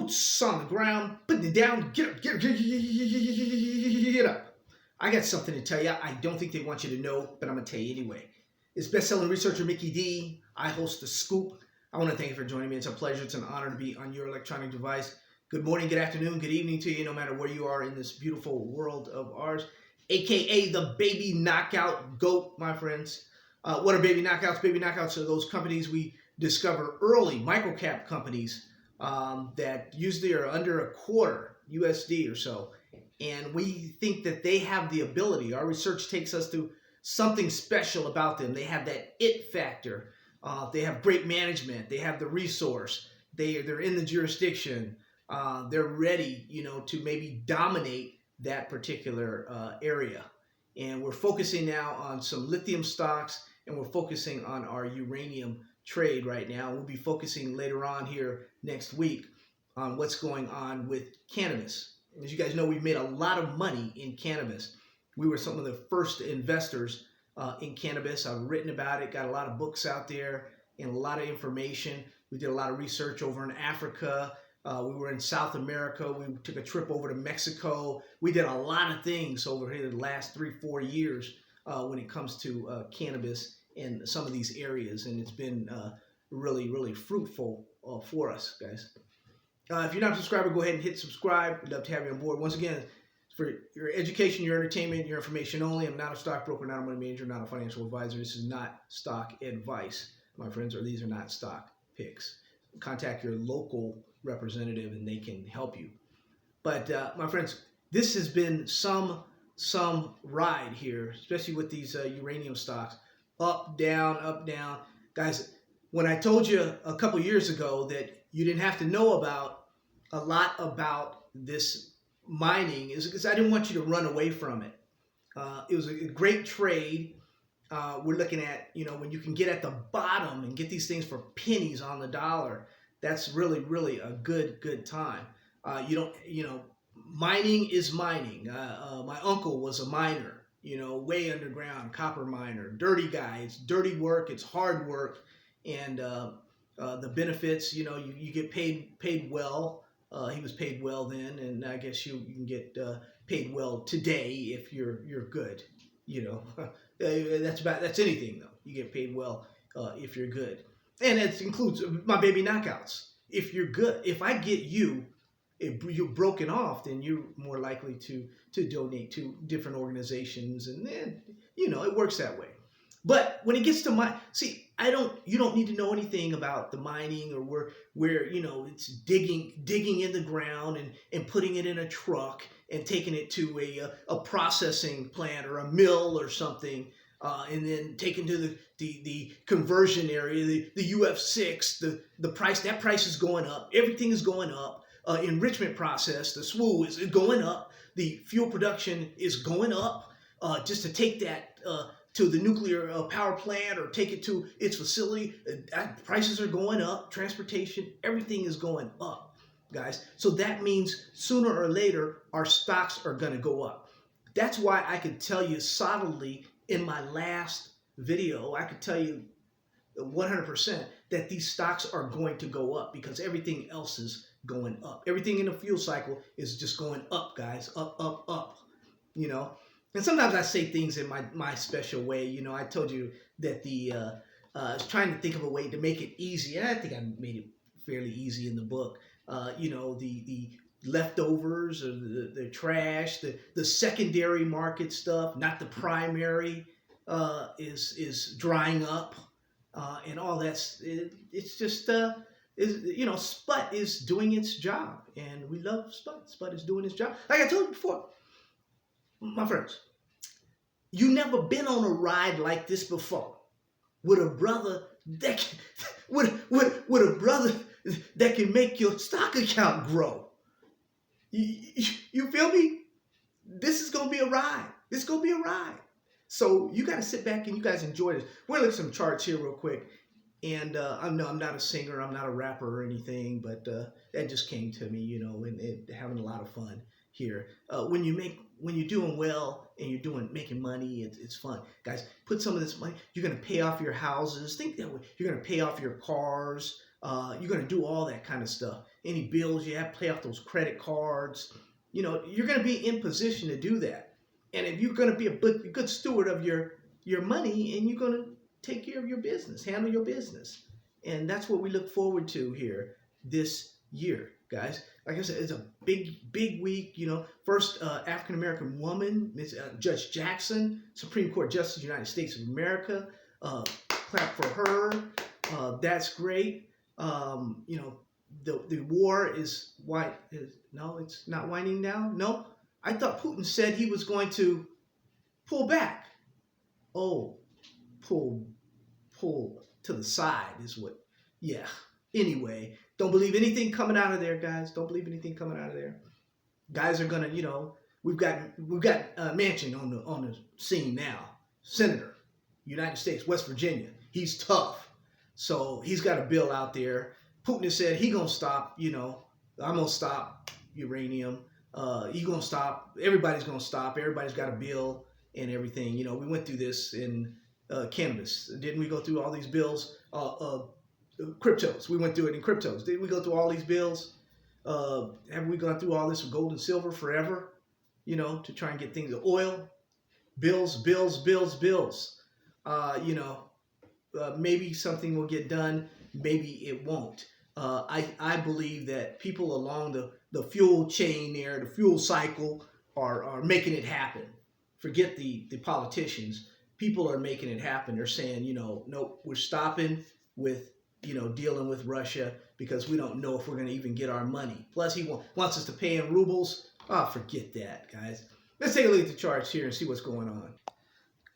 boots on the ground, putting it down, get up, get up. I got something to tell you. I don't think they want you to know, but I'm going to tell you anyway. It's best-selling researcher Mickey D. I host The Scoop. I want to thank you for joining me. It's a pleasure. It's an honor to be on your electronic device. Good morning, good afternoon, good evening to you, no matter where you are in this beautiful world of ours, a.k.a. the baby knockout GOAT, my friends. What are baby knockouts? Baby knockouts are those companies we discover early, microcap companies that usually are under a quarter USD or so. And we think that they have the ability. Our research takes us to something special about them. They have that it factor. They have great management. They have the resource. They're in the jurisdiction. They're ready, to maybe dominate that particular area. And we're focusing now on some lithium stocks, and we're focusing on our uranium trade right now. We'll be focusing later on here next week on what's going on with cannabis. As you guys know, we've made a lot of money in cannabis. We were some of the first investors in cannabis. I've written about it, got a lot of books out there and a lot of information. We did a lot of research over in Africa. We were in South America. We took a trip over to Mexico. We did a lot of things over here the last 3-4 years when it comes to cannabis in some of these areas. And it's been really, really fruitful for us, guys. If you're not a subscriber, go ahead and hit subscribe. We'd love to have you on board. Once again, for your education, your entertainment, your information only. I'm not a stockbroker, not a money manager, not a financial advisor. This is not stock advice, my friends, or these are not stock picks. Contact your local representative and they can help you. But my friends, this has been some ride here, especially with these uranium stocks. Up, down, up, down. Guys, when I told you a couple years ago that you didn't have to know about a lot about this mining, is because I didn't want you to run away from it. It was a great trade. We're looking at, when you can get at the bottom and get these things for pennies on the dollar, that's really, really a good time. Mining is mining. My uncle was a miner, way underground, copper miner, dirty guy. It's dirty work. It's hard work. And the benefits, you get paid well. He was paid well then, and I guess you can get paid well today if you're good. That's anything though. You get paid well if you're good, and it includes my baby knockouts. If you're good, if I get you're broken off, then you're more likely to donate to different organizations, and then it works that way. But when it gets to you don't need to know anything about the mining or where it's digging in the ground and putting it in a truck and taking it to a processing plant or a mill or something, and then taken to the conversion area, the UF6, the price is going up. Everything is going up. Enrichment process, the SWU is going up. The fuel production is going up. Just to take that to the nuclear power plant or take it to its facility, prices are going up. Transportation, everything is going up, guys. So that means sooner or later, our stocks are going to go up. That's why I could tell you solidly in my last video, I could tell you 100% that these stocks are going to go up because everything else is going up. Everything in the fuel cycle is just going up, guys. Up, up, up, And sometimes I say things in my special way. I told you that I was trying to think of a way to make it easy. And I think I made it fairly easy in the book. The leftovers or the trash, the secondary market stuff, not the primary, is drying up, and all that's. It's just SPUT is doing its job, and we love SPUT. SPUT is doing its job. Like I told you before. My friends, you never been on a ride like this before with a brother that can make your stock account grow. You feel me? This is gonna be a ride. This is gonna be a ride. So you gotta sit back and you guys enjoy this. We're gonna look at some charts here real quick. And I'm not a singer, I'm not a rapper or anything, but that just came to me, and having a lot of fun here. When you're doing well and you're making money, it's fun. Guys, put some of this money, you're gonna pay off your houses. Think that way. You're gonna pay off your cars, you're gonna do all that kind of stuff. any bills you have, pay off those credit cards. You know, you're going to be in position to do that. And if you're going to be a good steward of your money, and you're going to take care of your business, handle your business. And that's what we look forward to here this year, guys. Like I said, it's a big week. You know, first African-American woman, Ms. Judge Jackson, Supreme Court Justice of the United States of America. Clap for her. That's great. You know, the war is no, it's not winding down. No, I thought Putin said he was going to pull back. Oh, pull to the side is what. Yeah. Anyway, don't believe anything coming out of there, guys. Don't believe anything coming out of there. Guys are gonna, you know, we've got Manchin on the scene now. Senator, United States, West Virginia. He's tough, so he's got a bill out there. Putin has said he gonna stop. You know, I'm gonna stop uranium. He gonna stop. Everybody's gonna stop. Everybody's got a bill and everything. You know, we went through this in cannabis. Didn't we go through all these bills? Cryptos. We went through it in cryptos. Did we go through all these bills? Have we gone through all this with gold and silver forever? You know, to try and get things. Oil, bills. You know, maybe something will get done. Maybe it won't. I believe that people along the fuel chain there, the fuel cycle, are making it happen. Forget the politicians. People are making it happen. They're saying, you know, nope, we're stopping with, you know, dealing with Russia because we don't know if we're going to even get our money. Plus, he wants us to pay in rubles. Oh, forget that, guys. Let's take a look at the charts here and see what's going on. A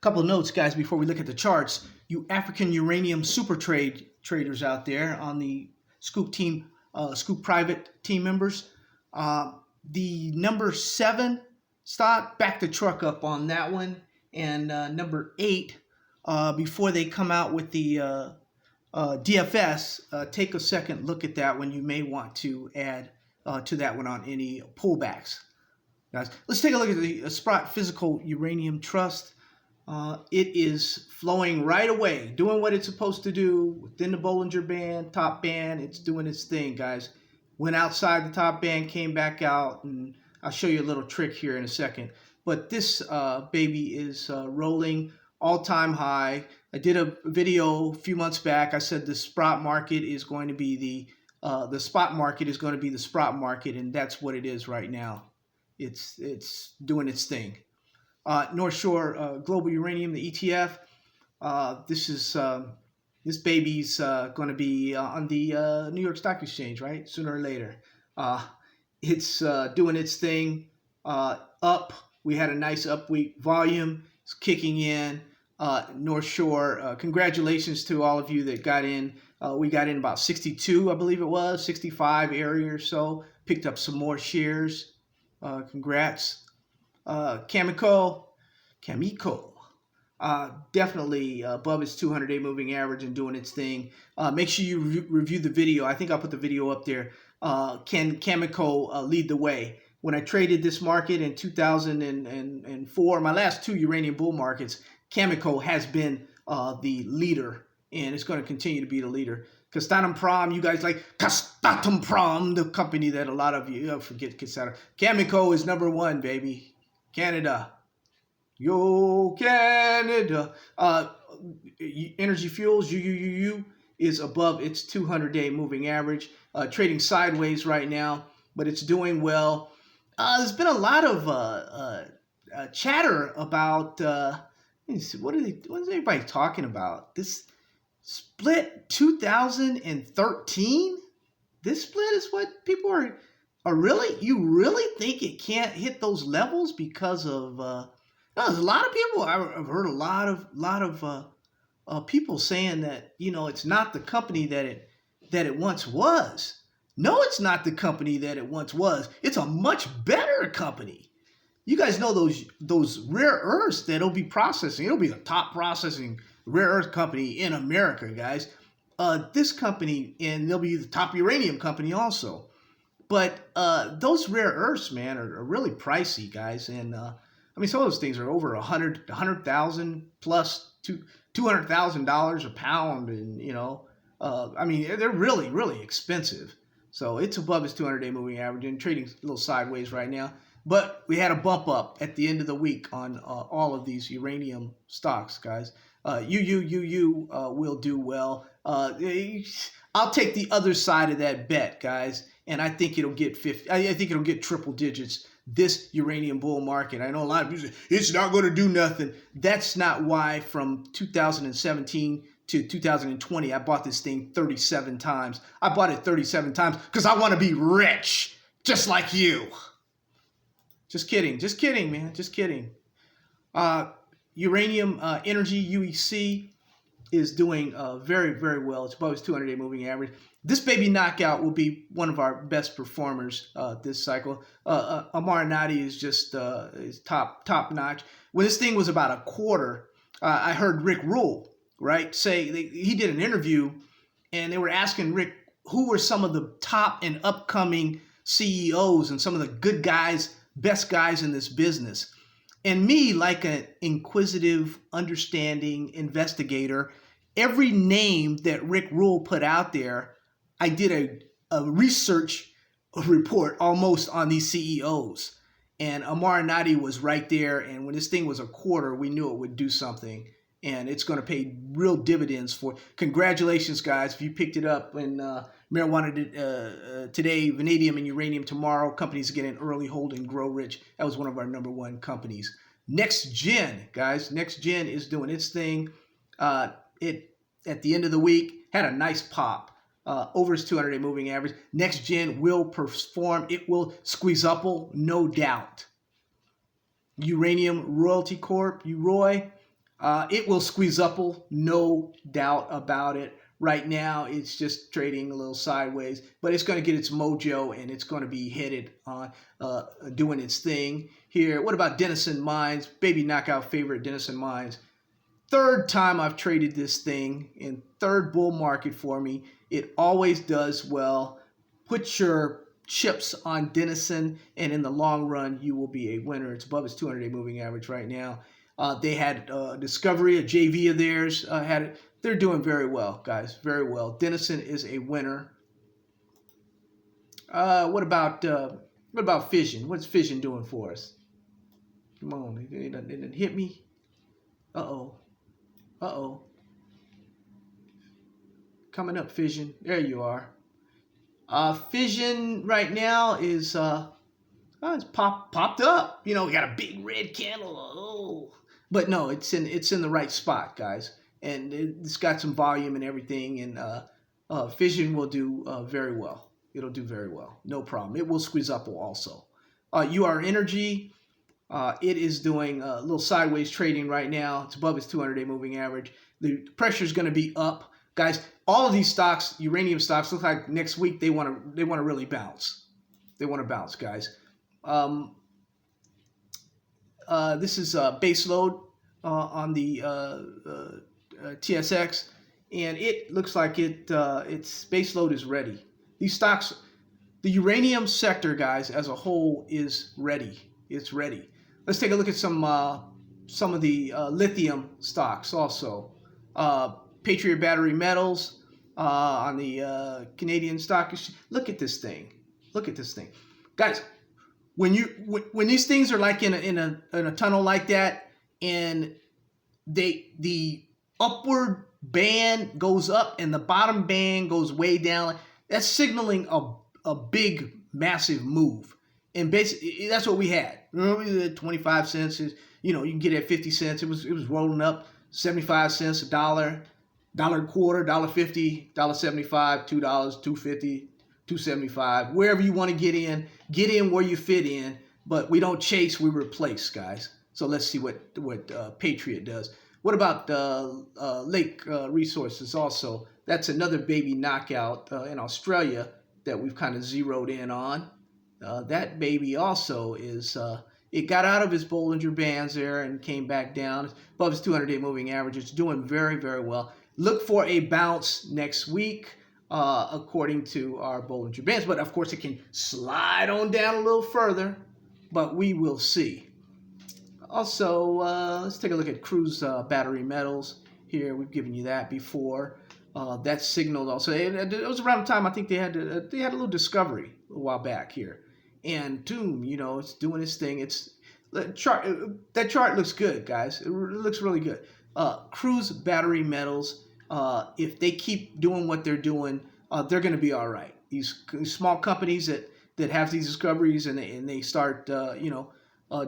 couple of notes, guys, before we look at the charts. You African uranium super traders out there on the Scoop team, Scoop private team members. The number 7 stock, back the truck up on that one. And number 8, before they come out with the DFS, take a second look at that one. You may want to add to that one on any pullbacks. Guys, let's take a look at the Sprott Physical Uranium Trust. It is flowing right away, doing what it's supposed to do within the Bollinger Band, top band. It's doing its thing, guys. Went outside the top band, came back out, and I'll show you a little trick here in a second. But this baby is rolling all-time high. I did a video a few months back. I said the Sprott market is going to be the spot market is going to be the Sprott market, and that's what it is right now. It's doing its thing. North Shore Global Uranium, the ETF. This baby's going to be on the New York Stock Exchange, right? Sooner or later. It's doing its thing. Up. We had a nice up week. Volume is kicking in. North Shore, congratulations to all of you that got in. We got in about 62, I believe it was, 65 area or so. Picked up some more shares. Congrats. Cameco, definitely above its 200-day moving average and doing its thing. Make sure you review the video. I think I'll put the video up there. Can Cameco lead the way? When I traded this market in 2004, my last 2 uranium bull markets, Cameco has been the leader, and it's going to continue to be the leader. Kazatomprom, you guys like Kazatomprom, the company that a lot of you forget. Cameco is number 1, baby. Canada. Yo, Canada. Energy Fuels, UUUU, is above its 200-day moving average. Trading sideways right now, but it's doing well. There's been a lot of chatter about what is everybody talking about? This split 2013? This split is what people are really. You really think it can't hit those levels because of? There's a lot of people. I've heard a lot of people saying that, you know, it's not the company that it once was. No, it's not the company that it once was. It's a much better company. You guys know those rare earths that it'll be processing. It'll be the top processing rare earth company in America, guys. This company, and they'll be the top uranium company also. But those rare earths, man, are really pricey, guys. And I mean, some of those things are over $100,000 plus $200,000 a pound, and you know, I mean, they're really, really expensive. So it's above its 200-day moving average and trading a little sideways right now. But we had a bump up at the end of the week on all of these uranium stocks, guys. UU will do well. I'll take the other side of that bet, guys, and I think it'll get 50. I think it'll get triple digits this uranium bull market. I know a lot of people say it's not going to do nothing. That's not why from 2017 to 2020 I bought this thing 37 times. I bought it 37 times because I want to be rich, just like you. Just kidding, man, just kidding. Uranium Energy, UEC, is doing very, very well. It's above its 200-day moving average. This baby knockout will be one of our best performers this cycle. Amaranati is just is top notch. When this thing was about a quarter, I heard Rick Rule, right, say he did an interview, and they were asking Rick who were some of the top and upcoming CEOs and some of the good guys, best guys in this business. And me, like an inquisitive, understanding investigator, every name that Rick Rule put out there, I did a research report almost on these CEOs. And Amaranati was right there. And when this thing was a quarter, we knew it would do something. And it's going to pay real dividends for. Congratulations, guys, if you picked it up. And marijuana today, vanadium and uranium tomorrow. Companies get in early, hold, and grow rich. That was one of our #1 companies. Next Gen, guys. Next Gen is doing its thing. It at the end of the week had a nice pop over its 200-day moving average. Next Gen will perform. It will SQUEEZUPPLE, no doubt. Uranium Royalty Corp, UROY. It will SQUEEZUPPLE, no doubt about it. Right now, it's just trading a little sideways, but it's going to get its mojo and it's going to be headed on doing its thing here. What about Denison Mines? Baby knockout favorite, Denison Mines. Third time I've traded this thing in third bull market for me. It always does well. Put your chips on Denison, and in the long run, you will be a winner. It's above its 200-day moving average right now. They had Discovery, a JV of theirs, had it. They're doing very well, guys, very well. Denison is a winner. What about Fission? What's Fission doing for us? Come on, it didn't hit me. Uh-oh. Coming up, Fission. There you are. Fission right now is it's popped up. You know, we got a big red candle. Oh. But no, it's in the right spot, guys. And it's got some volume and everything, and Fission will do very well. It'll do very well, no problem. It will SQUEEZUPPLE also. URNM Energy, it is doing a little sideways trading right now. It's above its 200-day moving average. The pressure is going to be up, guys. All of these stocks, uranium stocks, look like next week they want to really bounce. They want to bounce, guys. This is base load on the TSX, and it looks like its base load is ready. These stocks, the uranium sector, guys, as a whole is ready. It's ready. Let's take a look at some of the lithium stocks also. Patriot Battery Metals on the Canadian stock exchange. Look at this thing. Look at this thing, guys. When these things are like in a tunnel like that, and the upward band goes up and the bottom band goes way down, that's signaling a big, massive move. And basically, that's what we had. Remember, we had 25 cents. You know, you can get it at 50 cents. It was rolling up 75 cents, $1, $1.25, $1.50, $1.75, $2, $2.50, $2.75. Wherever you want to get in where you fit in. But we don't chase, we replace, guys. So let's see what Patriot does. What about Lake Resources also? That's another baby knockout in Australia that we've kind of zeroed in on. That baby also is, it got out of its Bollinger Bands there and came back down above its 200-day moving average. It's doing very, very well. Look for a bounce next week, according to our Bollinger Bands. But of course, it can slide on down a little further, but we will see. Also, let's take a look at Cruise Battery Metals. Here, we've given you that before. that signaled also. It was around the time I think they had a little discovery a while back here, and Doom, it's doing its thing. It's the chart. That chart looks good, guys. It looks really good. Cruise battery metals. If they keep doing what they're doing, they're going to be all right. These small companies that have these discoveries and they start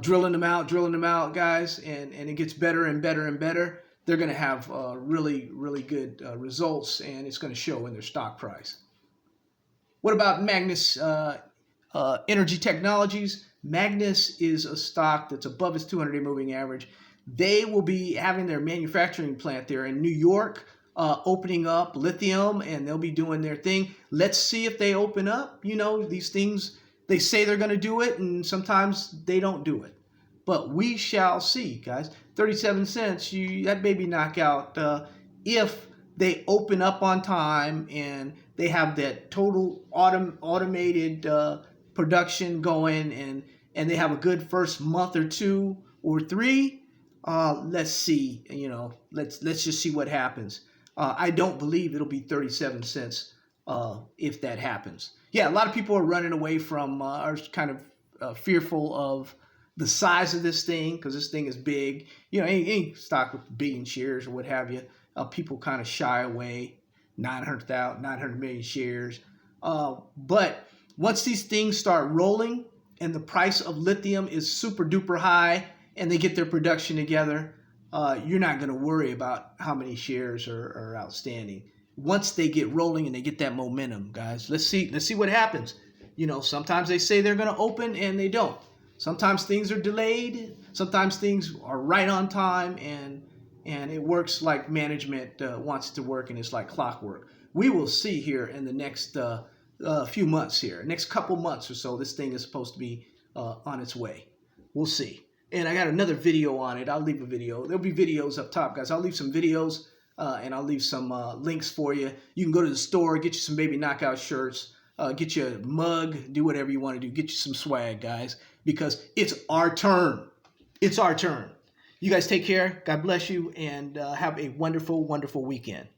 drilling them out, guys, and it gets better and better and better. They're going to have really, really good results, and it's going to show in their stock price. What about Magnus Energy Technologies? Magnus is a stock that's above its 200-day moving average. They will be having their manufacturing plant there in New York, opening up lithium, and they'll be doing their thing. Let's see if they open up. These things, they say they're going to do it, and sometimes they don't do it. But we shall see, guys. 37 cents, that baby knockout. If they open up on time and they have that total automated production going, and they have a good first month or 2 or 3, let's see. Let's just see what happens. I don't believe it'll be 37 cents if that happens. Yeah, a lot of people are running away from, are kind of fearful of the size of this thing, because this thing is big. Any stock with billion shares or what have you, people kind of shy away. 900 million shares. But once these things start rolling and the price of lithium is super duper high and they get their production together, you're not going to worry about how many shares are outstanding. Once they get rolling and they get that momentum, guys, let's see what happens. Sometimes they say they're going to open and they don't. Sometimes things are delayed. Sometimes things are right on time, and it works like management wants to work, and it's like clockwork. We will see here in the next few months here, next couple months or so. This thing is supposed to be on its way. We'll see. And I got another video on it. I'll leave a video. There'll be videos up top, guys. I'll leave some videos, and I'll leave some links for you. You can go to the store, get you some Baby Knockout shirts, get you a mug, do whatever you want to do. Get you some swag, guys, because it's our turn. It's our turn. You guys take care. God bless you, and have a wonderful, wonderful weekend.